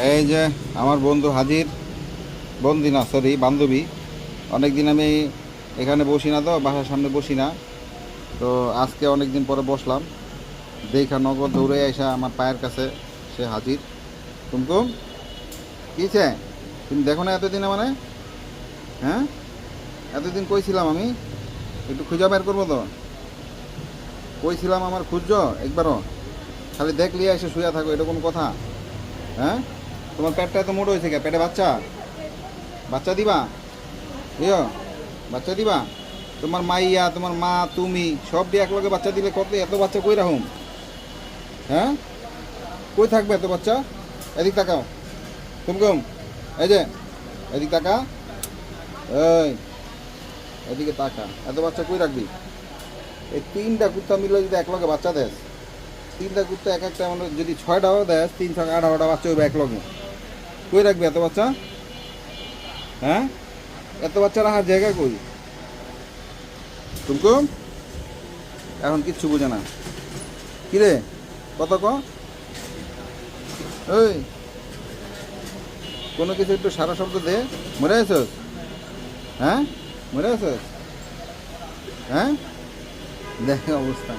এই যে আমার বন্ধু হাজির, বন্ধু না সরি বান্ধবী। অনেক দিন আমি এখানে বসি না, তো বাসার সামনে বসি না, তো আজকে অনেক দিন পরে বসলাম। দেখা নগদ দৌড়ে এসে আমার পায়ের কাছে সে হাজির। কুমকুম, কিছে? তুমি দেখো না এতদিনে মানে? হ্যাঁ, এতদিন কইছিলাম আমি একটু খুঁজা বের করবো, তো কইছিলাম আমার খুঁজছো একবারও? খালি দেখলি এসে শুয়ে থাকো, এটা কোনো কথা? হ্যাঁ, তোমার পেটটা এত মোটো হয়েছে কে? পেটে বাচ্চা? বাচ্চা দিবা? ইয়ো, বাচ্চা দিবা? তোমার মাইয়া, তোমার মা, তুমি সব দিয়ে একলগে বাচ্চা দিলে কত? এত বাচ্চা কই রাখুম? হ্যাঁ, কই থাকবে এত বাচ্চা? এদিক তাকাও কুমকুম, এই যে এদিক তাকা, এই এদিকে তাকা। এত বাচ্চা কই রাখবি? এই তিনটা কুত্তা মিলে যদি একলগে বাচ্চা দেস, তিনটা কুত্তা এক একটা মানে যদি 6টাও দেস, 3 6 18টা বাচ্চা হইবে একলগে। কই রাখবি এত বাচ্চা? হ্যাঁ, এত বাচ্চা রাখার জায়গা কই? কুমকুম এখন কিচ্ছু বুঝে না। কিরে, কত ক? ওই, কোনো কিছু একটু সারা শব্দ দে। মরে আছিস? হ্যাঁ, মরে আছিস? হ্যাঁ, দেখ অবস্থা।